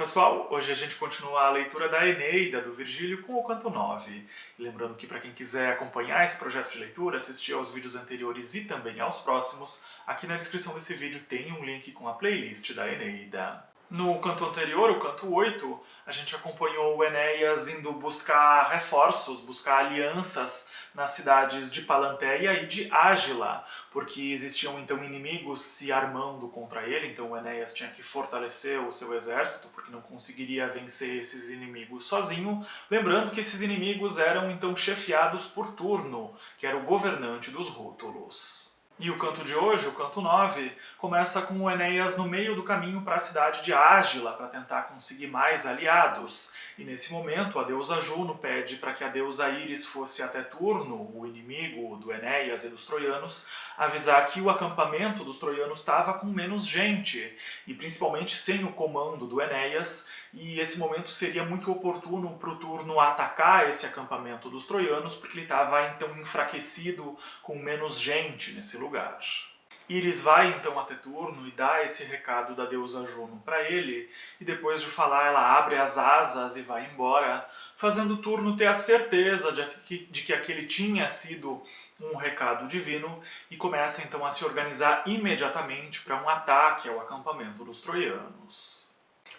pessoal, hoje a gente continua a leitura da Eneida, do Virgílio, com o canto 9. E lembrando que para quem quiser acompanhar esse projeto de leitura, assistir aos vídeos anteriores e também aos próximos, aqui na descrição desse vídeo tem um link com a playlist da Eneida. No canto anterior, o canto 8, a gente acompanhou o Enéas indo buscar reforços, buscar alianças nas cidades de Palantéia e de Ágila, porque existiam então inimigos se armando contra ele, então o Enéas tinha que fortalecer o seu exército, porque não conseguiria vencer esses inimigos sozinho. Lembrando que esses inimigos eram então chefiados por Turno, que era o governante dos Rútulos. E o canto de hoje, o canto 9, começa com o Enéas no meio do caminho para a cidade de Ágila, para tentar conseguir mais aliados. E nesse momento a deusa Juno pede para que a deusa Íris fosse até Turno, o inimigo do Enéas e dos troianos, avisar que o acampamento dos troianos estava com menos gente, e principalmente sem o comando do Enéas, e esse momento seria muito oportuno para o Turno atacar esse acampamento dos troianos, porque ele estava então enfraquecido, com menos gente nesse lugar. Íris vai então até Turno e dá esse recado da deusa Juno para ele, e depois de falar ela abre as asas e vai embora, fazendo Turno ter a certeza de que aquele tinha sido um recado divino, e começa então a se organizar imediatamente para um ataque ao acampamento dos troianos.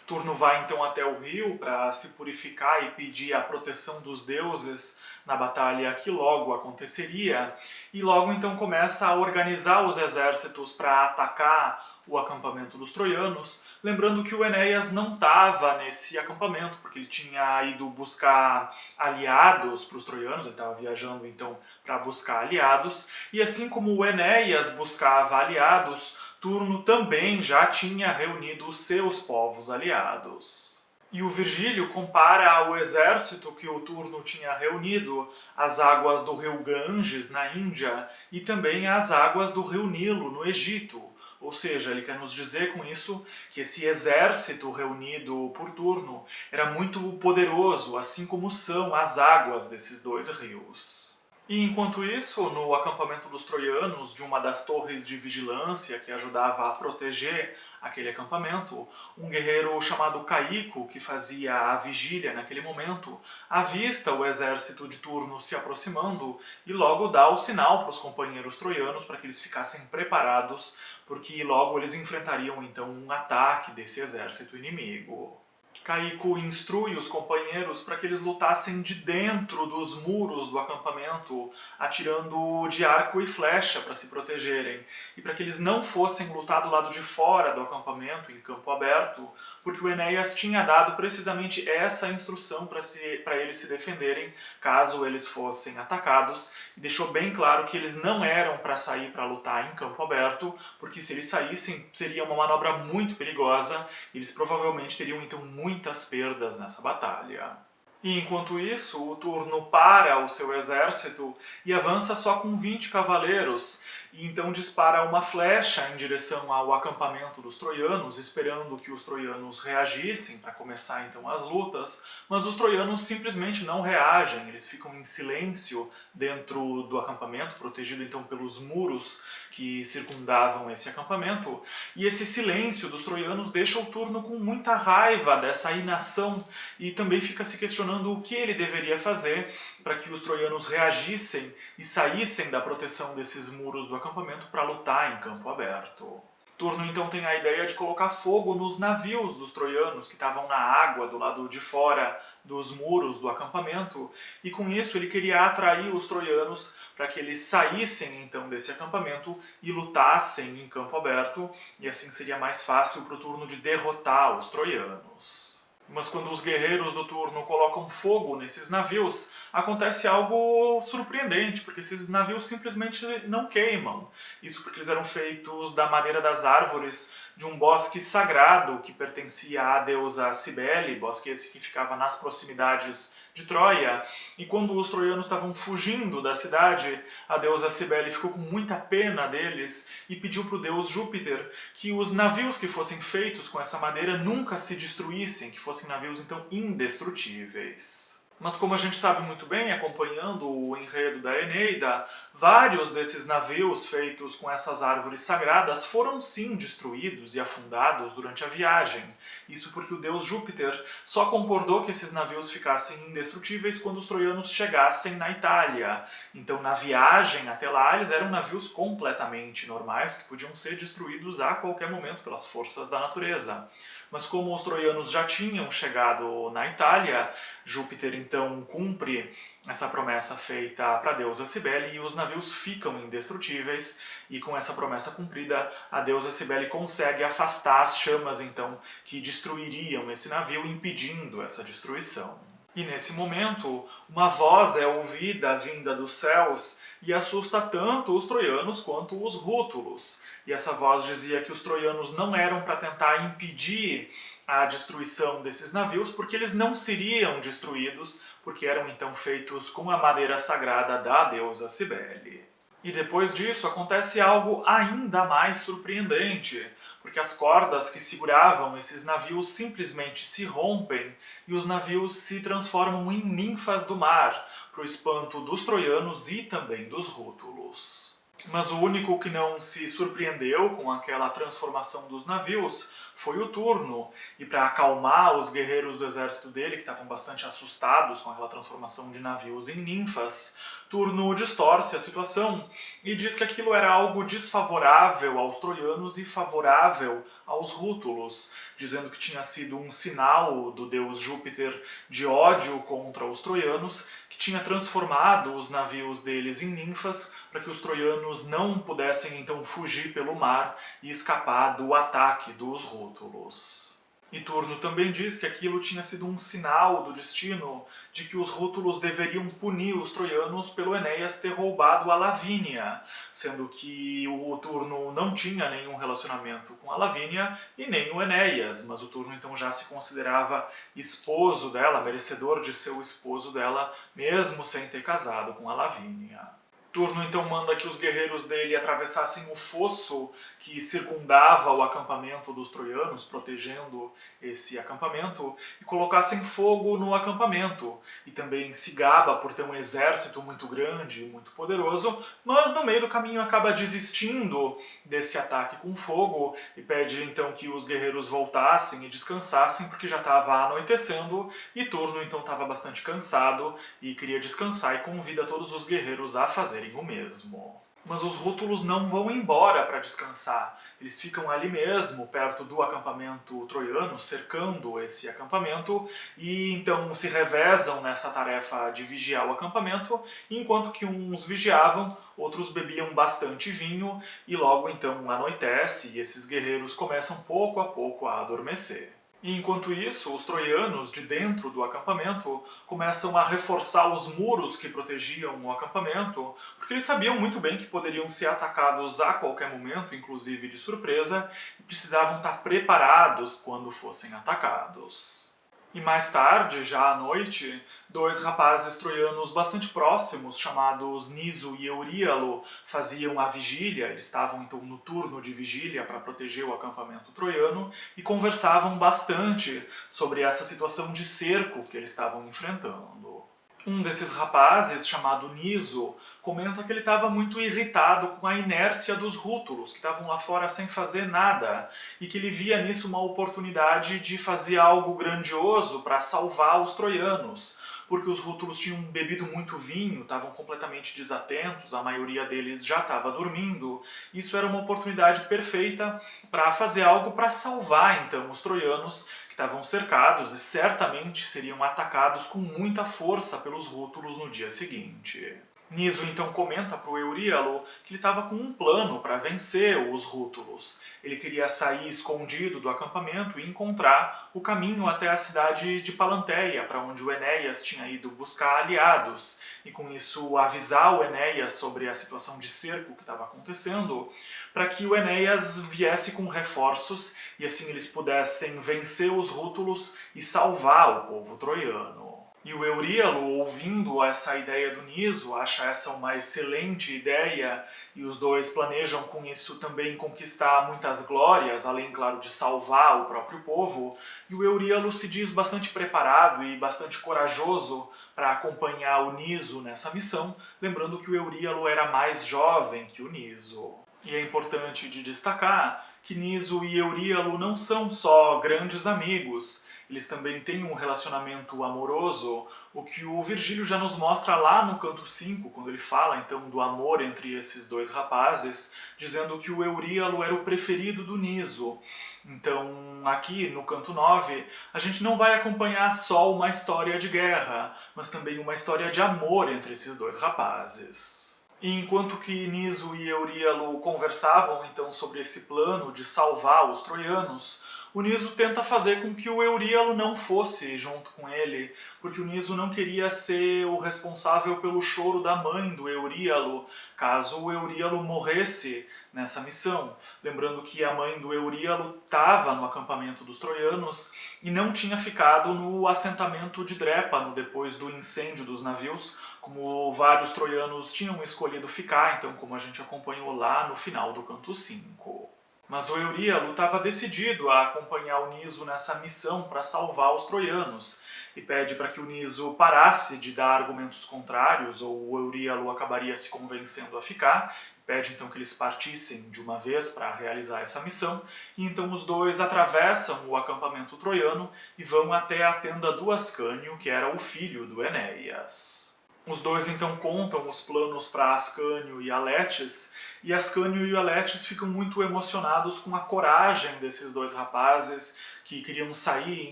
Turno vai então até o rio para se purificar e pedir a proteção dos deuses na batalha que logo aconteceria, e logo então começa a organizar os exércitos para atacar o acampamento dos troianos, lembrando que o Enéas não estava nesse acampamento, porque ele tinha ido buscar aliados para os troianos, ele estava viajando então para buscar aliados, e assim como o Enéas buscava aliados, Turno também já tinha reunido os seus povos aliados. E o Virgílio compara o exército que o Turno tinha reunido às águas do rio Ganges, na Índia, e também às águas do rio Nilo, no Egito. Ou seja, ele quer nos dizer com isso que esse exército reunido por Turno era muito poderoso, assim como são as águas desses dois rios. E enquanto isso, no acampamento dos troianos, de uma das torres de vigilância que ajudava a proteger aquele acampamento, um guerreiro chamado Caico, que fazia a vigília naquele momento, avista o exército de Turno se aproximando e logo dá o sinal para os companheiros troianos para que eles ficassem preparados, porque logo eles enfrentariam então um ataque desse exército inimigo. Caico instrui os companheiros para que eles lutassem de dentro dos muros do acampamento, atirando de arco e flecha para se protegerem, e para que eles não fossem lutar do lado de fora do acampamento, em campo aberto, porque o Enéas tinha dado precisamente essa instrução para eles se defenderem caso eles fossem atacados, e deixou bem claro que eles não eram para sair para lutar em campo aberto, porque se eles saíssem seria uma manobra muito perigosa, e eles provavelmente teriam então muitas perdas nessa batalha. E enquanto isso, o Turno para o seu exército e avança só com 20 cavaleiros, e então dispara uma flecha em direção ao acampamento dos troianos, esperando que os troianos reagissem para começar então as lutas, mas os troianos simplesmente não reagem, eles ficam em silêncio dentro do acampamento, protegido então pelos muros que circundavam esse acampamento, e esse silêncio dos troianos deixa o Turno com muita raiva dessa inação, e também fica se questionando o que ele deveria fazer para que os troianos reagissem e saíssem da proteção desses muros do acampamento para lutar em campo aberto. Turno então tem a ideia de colocar fogo nos navios dos troianos que estavam na água do lado de fora dos muros do acampamento, e com isso ele queria atrair os troianos para que eles saíssem então desse acampamento e lutassem em campo aberto, e assim seria mais fácil para o Turno de derrotar os troianos. Mas quando os guerreiros do Turno colocam fogo nesses navios, acontece algo surpreendente, porque esses navios simplesmente não queimam. Isso porque eles eram feitos da madeira das árvores de um bosque sagrado que pertencia à deusa Cibele, bosque esse que ficava nas proximidades de Troia, e quando os troianos estavam fugindo da cidade, a deusa Cibele ficou com muita pena deles e pediu para o deus Júpiter que os navios que fossem feitos com essa madeira nunca se destruíssem, que fossem navios então indestrutíveis. Mas como a gente sabe muito bem, acompanhando o enredo da Eneida, vários desses navios feitos com essas árvores sagradas foram sim destruídos e afundados durante a viagem. Isso porque o deus Júpiter só concordou que esses navios ficassem indestrutíveis quando os troianos chegassem na Itália. Então na viagem até lá eles eram navios completamente normais que podiam ser destruídos a qualquer momento pelas forças da natureza. Mas como os troianos já tinham chegado na Itália, Júpiter então cumpre essa promessa feita para a deusa Cibele e os navios ficam indestrutíveis, e com essa promessa cumprida, a deusa Cibele consegue afastar as chamas então que destruiriam esse navio, impedindo essa destruição. E nesse momento, uma voz é ouvida vinda dos céus e assusta tanto os troianos quanto os rútulos. E essa voz dizia que os troianos não eram para tentar impedir a destruição desses navios, porque eles não seriam destruídos, porque eram então feitos com a madeira sagrada da deusa Cibele. E depois disso acontece algo ainda mais surpreendente, porque as cordas que seguravam esses navios simplesmente se rompem e os navios se transformam em ninfas do mar, para o espanto dos troianos e também dos rútulos. Mas o único que não se surpreendeu com aquela transformação dos navios foi o Turno, e para acalmar os guerreiros do exército dele, que estavam bastante assustados com aquela transformação de navios em ninfas, Turno distorce a situação e diz que aquilo era algo desfavorável aos troianos e favorável aos rútulos, dizendo que tinha sido um sinal do deus Júpiter de ódio contra os troianos, que tinha transformado os navios deles em ninfas para que os troianos não pudessem então fugir pelo mar e escapar do ataque dos rútulos. E Turno também diz que aquilo tinha sido um sinal do destino de que os rútulos deveriam punir os troianos pelo Enéas ter roubado a Lavínia, sendo que o Turno não tinha nenhum relacionamento com a Lavínia e nem o Enéas, mas o Turno então já se considerava esposo dela, merecedor de ser o esposo dela, mesmo sem ter casado com a Lavínia. Turno então manda que os guerreiros dele atravessassem o fosso que circundava o acampamento dos troianos, protegendo esse acampamento, e colocassem fogo no acampamento. E também se gaba por ter um exército muito grande e muito poderoso, mas no meio do caminho acaba desistindo desse ataque com fogo e pede então que os guerreiros voltassem e descansassem, porque já estava anoitecendo e Turno então estava bastante cansado e queria descansar, e convida todos os guerreiros a fazerem o mesmo. Mas os rútulos não vão embora para descansar. Eles ficam ali mesmo, perto do acampamento troiano, cercando esse acampamento, e então se revezam nessa tarefa de vigiar o acampamento, enquanto que uns vigiavam, outros bebiam bastante vinho, e logo então anoitece e esses guerreiros começam pouco a pouco a adormecer. E enquanto isso, os troianos de dentro do acampamento começam a reforçar os muros que protegiam o acampamento, porque eles sabiam muito bem que poderiam ser atacados a qualquer momento, inclusive de surpresa, e precisavam estar preparados quando fossem atacados. E mais tarde, já à noite, dois rapazes troianos bastante próximos, chamados Niso e Euríalo, faziam a vigília. Eles estavam então no turno de vigília para proteger o acampamento troiano e conversavam bastante sobre essa situação de cerco que eles estavam enfrentando. Um desses rapazes, chamado Niso, comenta que ele estava muito irritado com a inércia dos rútulos, que estavam lá fora sem fazer nada, e que ele via nisso uma oportunidade de fazer algo grandioso para salvar os troianos, porque os rútulos tinham bebido muito vinho, estavam completamente desatentos, a maioria deles já estava dormindo. Isso era uma oportunidade perfeita para fazer algo para salvar então os troianos, que estavam cercados e certamente seriam atacados com muita força pelos rútulos no dia seguinte. Niso então comenta para o Euríalo que ele estava com um plano para vencer os rútulos. Ele queria sair escondido do acampamento e encontrar o caminho até a cidade de Palanteia, para onde o Enéas tinha ido buscar aliados, e com isso avisar o Enéas sobre a situação de cerco que estava acontecendo, para que o Enéas viesse com reforços e assim eles pudessem vencer os rútulos e salvar o povo troiano. E o Euríalo, ouvindo essa ideia do Niso, acha essa uma excelente ideia e os dois planejam com isso também conquistar muitas glórias, além, claro, de salvar o próprio povo. E o Euríalo se diz bastante preparado e bastante corajoso para acompanhar o Niso nessa missão, lembrando que o Euríalo era mais jovem que o Niso. E é importante de destacar que Niso e Euríalo não são só grandes amigos, eles também têm um relacionamento amoroso, o que o Virgílio já nos mostra lá no canto 5, quando ele fala então do amor entre esses dois rapazes, dizendo que o Euríalo era o preferido do Niso. Então, aqui no canto 9, a gente não vai acompanhar só uma história de guerra, mas também uma história de amor entre esses dois rapazes. E enquanto que Niso e Euríalo conversavam então sobre esse plano de salvar os troianos, o Niso tenta fazer com que o Euríalo não fosse junto com ele, porque o Niso não queria ser o responsável pelo choro da mãe do Euríalo, caso o Euríalo morresse nessa missão. Lembrando que a mãe do Euríalo estava no acampamento dos troianos e não tinha ficado no assentamento de Drépano depois do incêndio dos navios, como vários troianos tinham escolhido ficar, então como a gente acompanhou lá no final do canto 5. Mas o Euríalo estava decidido a acompanhar o Niso nessa missão para salvar os troianos, e pede para que o Niso parasse de dar argumentos contrários, ou o Euríalo acabaria se convencendo a ficar, pede então que eles partissem de uma vez para realizar essa missão, e então os dois atravessam o acampamento troiano e vão até a tenda do Ascânio, que era o filho do Enéas. Os dois então contam os planos para Ascânio e Aletes, e Ascânio e Aletes ficam muito emocionados com a coragem desses dois rapazes que queriam sair e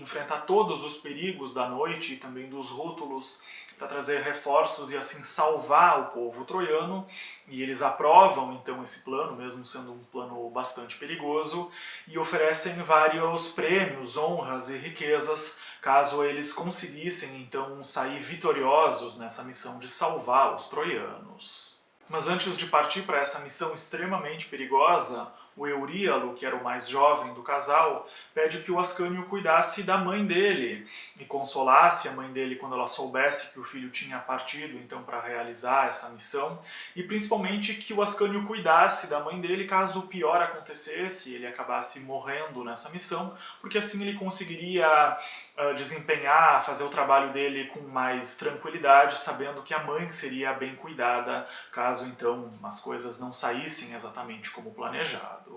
enfrentar todos os perigos da noite e também dos rútulos para trazer reforços e assim salvar o povo troiano, e eles aprovam então esse plano, mesmo sendo um plano bastante perigoso, e oferecem vários prêmios, honras e riquezas caso eles conseguissem então sair vitoriosos nessa missão de salvar os troianos. Mas antes de partir para essa missão extremamente perigosa, o Euríalo, que era o mais jovem do casal, pede que o Ascânio cuidasse da mãe dele e consolasse a mãe dele quando ela soubesse que o filho tinha partido então para realizar essa missão, e principalmente que o Ascânio cuidasse da mãe dele caso o pior acontecesse e ele acabasse morrendo nessa missão, porque assim ele conseguiria desempenhar, fazer o trabalho dele com mais tranquilidade, sabendo que a mãe seria bem cuidada, caso então as coisas não saíssem exatamente como planejado.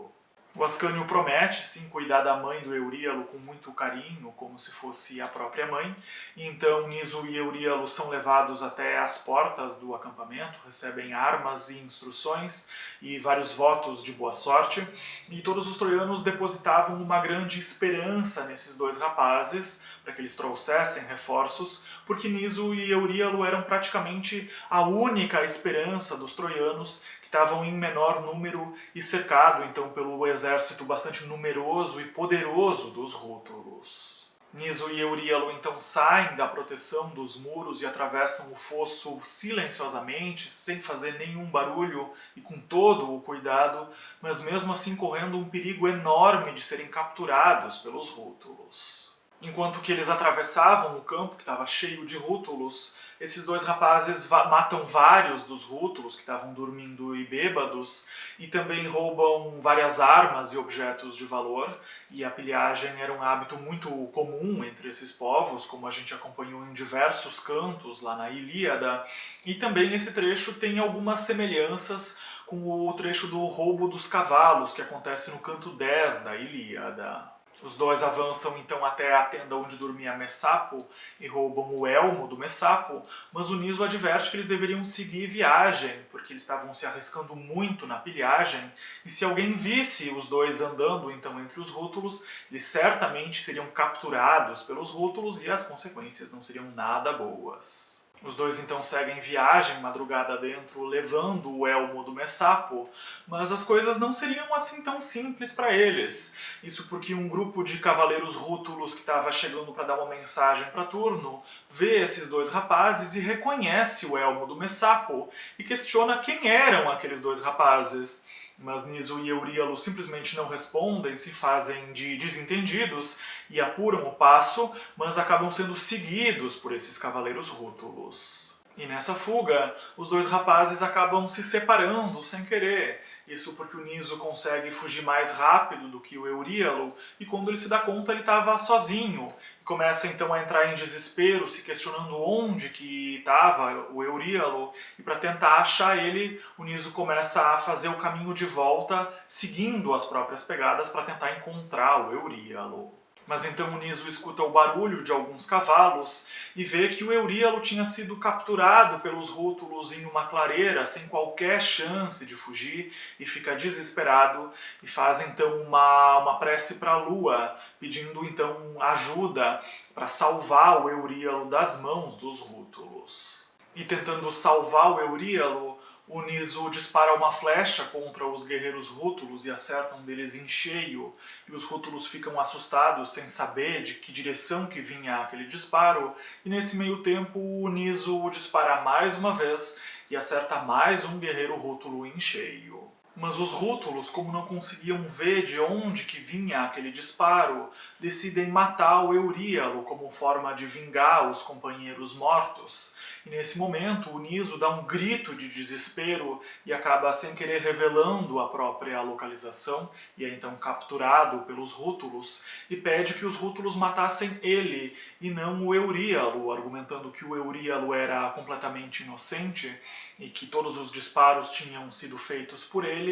O Ascânio promete, sim, cuidar da mãe do Euríalo com muito carinho, como se fosse a própria mãe. E então Niso e Euríalo são levados até as portas do acampamento, recebem armas e instruções e vários votos de boa sorte. E todos os troianos depositavam uma grande esperança nesses dois rapazes, para que eles trouxessem reforços, porque Niso e Euríalo eram praticamente a única esperança dos troianos, estavam em menor número e cercado então pelo exército bastante numeroso e poderoso dos rútulos. Niso e Euríalo então saem da proteção dos muros e atravessam o fosso silenciosamente, sem fazer nenhum barulho e com todo o cuidado, mas mesmo assim correndo um perigo enorme de serem capturados pelos rútulos. Enquanto que eles atravessavam o campo, que estava cheio de rútulos, esses dois rapazes matam vários dos rútulos que estavam dormindo e bêbados, e também roubam várias armas e objetos de valor, e a pilhagem era um hábito muito comum entre esses povos, como a gente acompanhou em diversos cantos lá na Ilíada, e também esse trecho tem algumas semelhanças com o trecho do roubo dos cavalos, que acontece no canto 10 da Ilíada. Os dois avançam então até a tenda onde dormia Messapo e roubam o elmo do Messapo, mas o Niso adverte que eles deveriam seguir viagem, porque eles estavam se arriscando muito na pilhagem, e se alguém visse os dois andando então entre os rútulos, eles certamente seriam capturados pelos rútulos e as consequências não seriam nada boas. Os dois então seguem viagem madrugada dentro, levando o elmo do Messapo, mas as coisas não seriam assim tão simples para eles. Isso porque um grupo de cavaleiros rútulos que estava chegando para dar uma mensagem para Turno vê esses dois rapazes e reconhece o elmo do Messapo e questiona quem eram aqueles dois rapazes. Mas Niso e Euríalo simplesmente não respondem, se fazem de desentendidos e apuram o passo, mas acabam sendo seguidos por esses cavaleiros rútulos. E nessa fuga, os dois rapazes acabam se separando sem querer. Isso porque o Niso consegue fugir mais rápido do que o Euríalo, e quando ele se dá conta ele estava sozinho. E começa então a entrar em desespero, se questionando onde que estava o Euríalo, e para tentar achar ele, o Niso começa a fazer o caminho de volta, seguindo as próprias pegadas para tentar encontrar o Euríalo. Mas então o Niso escuta o barulho de alguns cavalos e vê que o Euríalo tinha sido capturado pelos rútulos em uma clareira sem qualquer chance de fugir, e fica desesperado e faz então uma prece para a lua, pedindo então ajuda para salvar o Euríalo das mãos dos rútulos. E tentando salvar o Euríalo, o Niso dispara uma flecha contra os guerreiros rútulos e acerta um deles em cheio, e os rútulos ficam assustados sem saber de que direção que vinha aquele disparo, e nesse meio tempo o Niso dispara mais uma vez e acerta mais um guerreiro rútulo em cheio. Mas os rútulos, como não conseguiam ver de onde que vinha aquele disparo, decidem matar o Euríalo como forma de vingar os companheiros mortos. E nesse momento o Niso dá um grito de desespero e acaba sem querer revelando a própria localização, e é então capturado pelos rútulos, e pede que os rútulos matassem ele e não o Euríalo, argumentando que o Euríalo era completamente inocente e que todos os disparos tinham sido feitos por ele,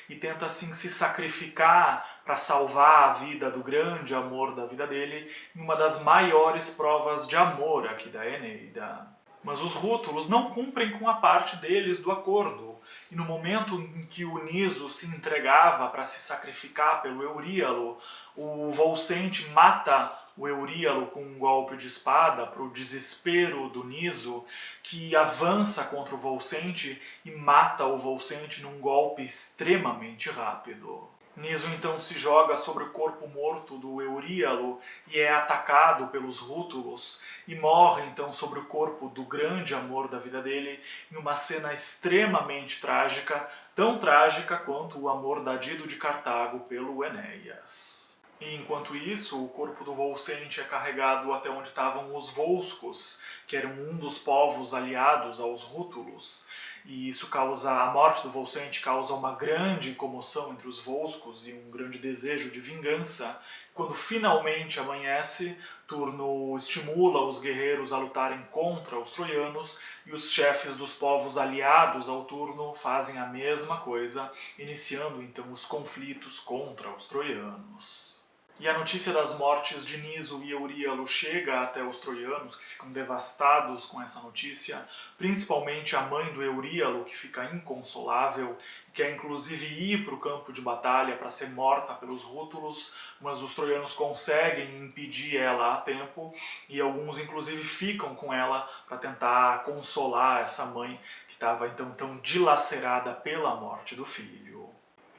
e tenta assim se sacrificar para salvar a vida do grande amor da vida dele, em uma das maiores provas de amor aqui da Eneida. Mas os rútulos não cumprem com a parte deles do acordo, e no momento em que o Niso se entregava para se sacrificar pelo Euríalo, o Volscente mata o Euríalo com um golpe de espada, para o desespero do Niso, que avança contra o Volscente e mata o Volscente num golpe extremamente rápido. Niso então se joga sobre o corpo morto do Euríalo e é atacado pelos rútulos, e morre então sobre o corpo do grande amor da vida dele, em uma cena extremamente trágica, tão trágica quanto o amor da Dido de Cartago pelo Enéas. E enquanto isso, o corpo do Volscente é carregado até onde estavam os Volscos, que eram um dos povos aliados aos rútulos, e isso causa, a morte do Volscente causa uma grande comoção entre os Volscos e um grande desejo de vingança. Quando finalmente amanhece, Turno estimula os guerreiros a lutarem contra os troianos, e os chefes dos povos aliados ao Turno fazem a mesma coisa, iniciando então os conflitos contra os troianos. E a notícia das mortes de Niso e Euríalo chega até os troianos, que ficam devastados com essa notícia, principalmente a mãe do Euríalo, que fica inconsolável, e quer inclusive ir para o campo de batalha para ser morta pelos rútulos, mas os troianos conseguem impedir ela a tempo, e alguns inclusive ficam com ela para tentar consolar essa mãe que estava então tão dilacerada pela morte do filho.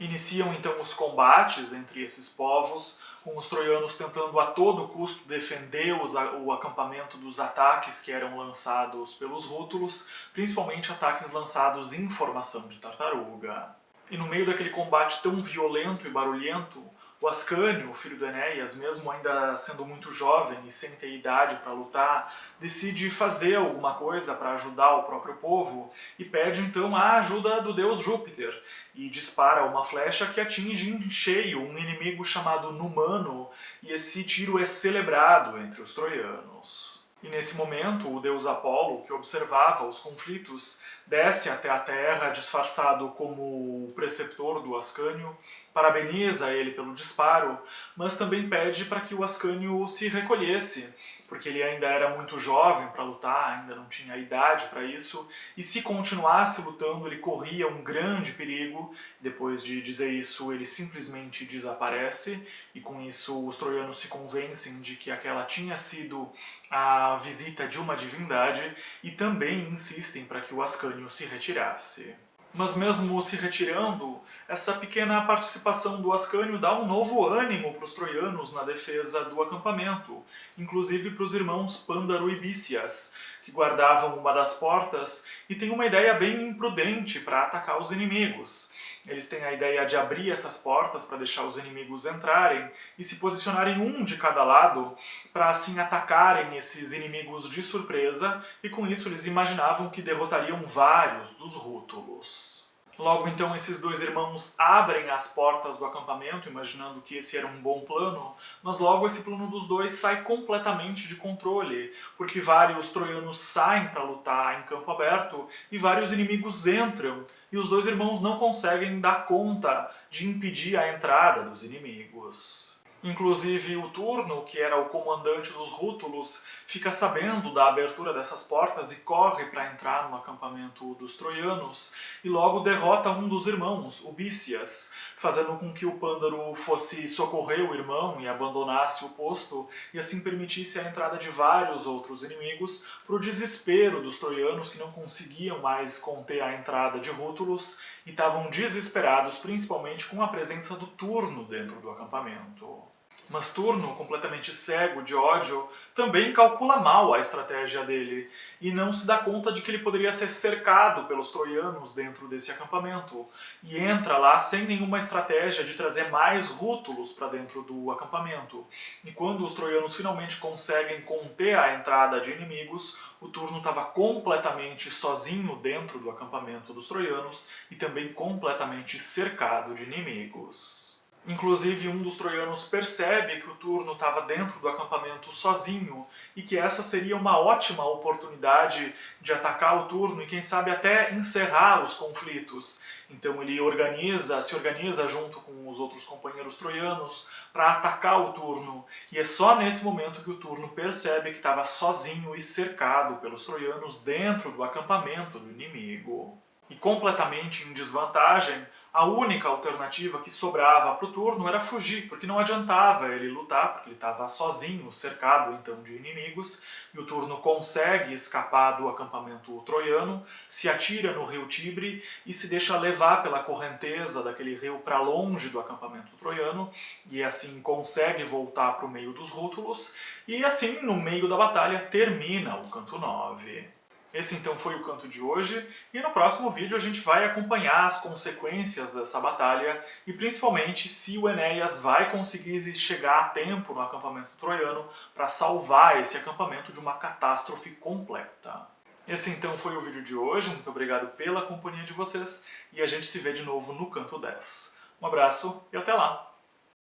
Iniciam então os combates entre esses povos, com os troianos tentando a todo custo defender o acampamento dos ataques que eram lançados pelos rútulos, principalmente ataques lançados em formação de tartaruga. E no meio daquele combate tão violento e barulhento, o Ascânio, o filho do Enéas, mesmo ainda sendo muito jovem e sem ter idade para lutar, decide fazer alguma coisa para ajudar o próprio povo e pede então a ajuda do deus Júpiter, e dispara uma flecha que atinge em cheio um inimigo chamado Numano, e esse tiro é celebrado entre os troianos. E nesse momento, o deus Apolo, que observava os conflitos, desce até a terra disfarçado como o preceptor do Ascânio, parabeniza ele pelo disparo, mas também pede para que o Ascânio se recolhesse, porque ele ainda era muito jovem para lutar, ainda não tinha idade para isso, e se continuasse lutando ele corria um grande perigo. Depois de dizer isso, ele simplesmente desaparece, e com isso os troianos se convencem de que aquela tinha sido a visita de uma divindade, e também insistem para que o Ascânio se retirasse. Mas mesmo se retirando, essa pequena participação do Ascânio dá um novo ânimo para os troianos na defesa do acampamento, inclusive para os irmãos Pândaro e Bícias, que guardavam uma das portas e têm uma ideia bem imprudente para atacar os inimigos. Eles têm a ideia de abrir essas portas para deixar os inimigos entrarem e se posicionarem um de cada lado para assim atacarem esses inimigos de surpresa, e com isso eles imaginavam que derrotariam vários dos rútulos. Logo então esses dois irmãos abrem as portas do acampamento, imaginando que esse era um bom plano, mas logo esse plano dos dois sai completamente de controle, porque vários troianos saem para lutar em campo aberto e vários inimigos entram, e os dois irmãos não conseguem dar conta de impedir a entrada dos inimigos. Inclusive o Turno, que era o comandante dos rútulos, fica sabendo da abertura dessas portas e corre para entrar no acampamento dos troianos, e logo derrota um dos irmãos, o Bícias, fazendo com que o Pândaro fosse socorrer o irmão e abandonasse o posto, e assim permitisse a entrada de vários outros inimigos, para o desespero dos troianos, que não conseguiam mais conter a entrada de rútulos e estavam desesperados, principalmente com a presença do Turno dentro do acampamento. Mas Turno, completamente cego de ódio, também calcula mal a estratégia dele e não se dá conta de que ele poderia ser cercado pelos troianos dentro desse acampamento, e entra lá sem nenhuma estratégia de trazer mais rútulos para dentro do acampamento. E quando os troianos finalmente conseguem conter a entrada de inimigos, o Turno estava completamente sozinho dentro do acampamento dos troianos e também completamente cercado de inimigos. Inclusive, um dos troianos percebe que o Turno estava dentro do acampamento sozinho e que essa seria uma ótima oportunidade de atacar o Turno e, quem sabe, até encerrar os conflitos. Então ele se organiza junto com os outros companheiros troianos para atacar o Turno. E é só nesse momento que o Turno percebe que estava sozinho e cercado pelos troianos dentro do acampamento do inimigo. E completamente em desvantagem, a única alternativa que sobrava para o Turno era fugir, porque não adiantava ele lutar, porque ele estava sozinho, cercado então de inimigos, e o Turno consegue escapar do acampamento troiano, se atira no rio Tibre e se deixa levar pela correnteza daquele rio para longe do acampamento troiano, e assim consegue voltar para o meio dos rútulos, e assim, no meio da batalha, termina o canto 9. Esse então foi o canto de hoje, e no próximo vídeo a gente vai acompanhar as consequências dessa batalha e principalmente se o Enéas vai conseguir chegar a tempo no acampamento troiano para salvar esse acampamento de uma catástrofe completa. Esse então foi o vídeo de hoje, muito obrigado pela companhia de vocês e a gente se vê de novo no canto 10. Um abraço e até lá!